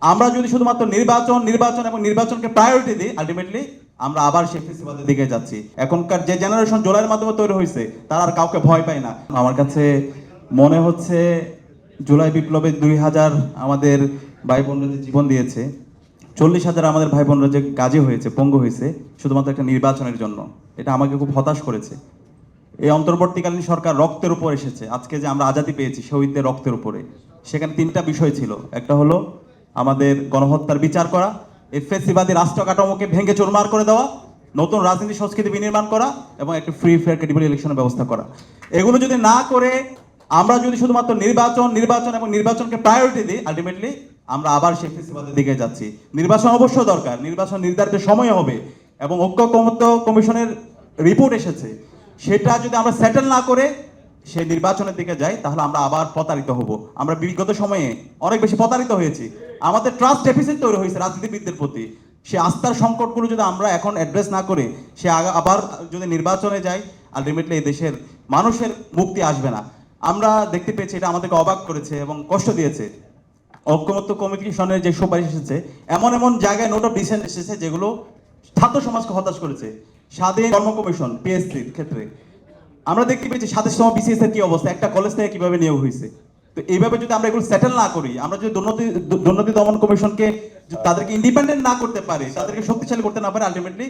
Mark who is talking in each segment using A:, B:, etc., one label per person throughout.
A: আমরা যদি শুধুমাত্র নির্বাচন এবং নির্বাচনকে প্রায়োরিটি দিই, আলটিমেটলি আমরা আবার সেই ফেসিবাদের দিকে যাচ্ছি। এখনকার যে জেনারেশন জুলাইয়ের মাধ্যমে তৈরি হয়েছে তারা আর কাউকে ভয় পায় না। আমার কাছে মনে হচ্ছে জুলাই বিপ্লবে 2000 আমাদের ভাই বোনরা যে জীবন দিয়েছে, 40,000 আমাদের ভাই বোনরা যে গাজী হয়েছে, পঙ্গু হয়েছে শুধুমাত্র একটা নির্বাচনের জন্য, এটা আমাকে খুব হতাশ করেছে। এই অন্তর্বর্তীকালীন সরকার রক্তের উপর এসেছে। আজকে যে আমরা আজাদি পেয়েছি শহীদদের রক্তের উপরে, সেখানে তিনটা বিষয় ছিল। একটা হলো আমাদের গণহত্যার বিচার করা, এই ফ্যাসিবাদী রাষ্ট্র কাঠামোকে ভেঙে চুরমার করে দেওয়া, নতুন রাজনীতি সংস্কৃতি বিনির্মাণ করা এবং একটা ফ্রি ফেয়ার ক্রেডিবল ইলেকশনের ব্যবস্থা করা। এগুলো যদি না করে আমরা যদি শুধুমাত্র নির্বাচন এবং নির্বাচনকে প্রায়োরিটি দিই, আলটিমেটলি আমরা আবার সেই ফেসিবাদের দিকে যাচ্ছি। নির্বাচন অবশ্যই দরকার, নির্বাচন নির্ধারিত সময়ে হবে এবং ঐক্যমত্য কমিশনের রিপোর্ট এসেছে, সেটা যদি আমরা সেটেল না করে সেই নির্বাচনের দিকে যাই তাহলে আমরা আবার প্রতারিত হব। আমরা বিগত সময়ে অনেক বেশি প্রতারিত হয়েছি, আমাদের ট্রাস্ট ডেফিসিট তৈরি হয়েছে রাজনীতিবিদদের প্রতি। সে আস্থার সংকটগুলো যদি আমরা এখন অ্যাড্রেস না করে সে আবার যদি নির্বাচনে যাই, আলটিমেটলি এই দেশের মানুষের মুক্তি আসবে না। আমরা দেখতে পেয়েছি, এটা আমাদেরকে অবাক করেছে এবং কষ্ট দিয়েছে। ঐক্যমত্য কমিশনের যে সুপারিশ এসেছে, এমন এমন জায়গায় নোট অফ ডিসেন্ট এসেছে যেগুলো ছাত্র সমাজকে হতাশ করেছে। স্বাধীন কর্ম কমিশন পিএসসির ক্ষেত্রে আমরা দেখতে পেয়েছি 27তম বিসিএস এর কি অবস্থা, একটা কলেজ থেকে কিভাবে নিয়োগ হয়েছে। তো এইভাবে যদি আমরা এগুলো সেটেল না করি, আমরা যদি দুর্নীতি দমন কমিশনকে তাদেরকে ইন্ডিপেন্ডেন্ট না করতে পারি, তাদেরকে শক্তিশালী করতে না পারে, আলটিমেটলি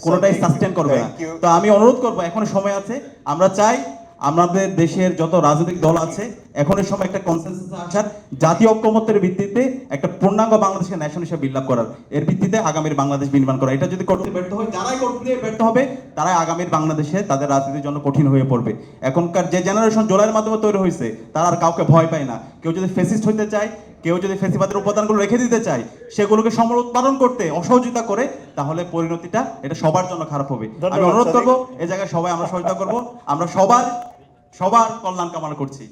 A: কোনোটাই সাস্টেন করবে না। তো আমি অনুরোধ করবো, এখনো সময় আছে। আমরা চাই আমাদের দেশের যত রাজনৈতিক দল আছে এখন এই সময় একটা কনসেনসাসে আসার, জাতীয় ঐক্যমত্যের ভিত্তিতে একটা পূর্ণাঙ্গ বাংলাদেশের ন্যাশন হিসেবে বিল্ড আপ করার, এর ভিত্তিতে আগামীর বাংলাদেশ নির্মাণ করা। এটা যদি করতে ব্যর্থ হয়, যারাই করতে ব্যর্থ হবে তারাই আগামীর বাংলাদেশে তাদের রাজনীতির জন্য কঠিন হয়ে পড়বে। এখনকার যে জেনারেশন জুলাইয়ের মাধ্যমে তৈরি হয়েছে তারা আর কাউকে ভয় পায় না। কেউ যদি ফেসিস্ট হইতে চায়, কেউ যদি ফেসিবাদের উপাদানগুলো রেখে দিতে চায়, সেগুলোকে সমর উৎপাদন করতে অসহযোগিতা করে, তাহলে পরিণতিটা এটা সবার জন্য খারাপ হবে। আমি অনুরোধ করবো এই জায়গায় সবাই আমরা সহযোগিতা করবো। আমরা সবার কল্যাণ কামনা করছি।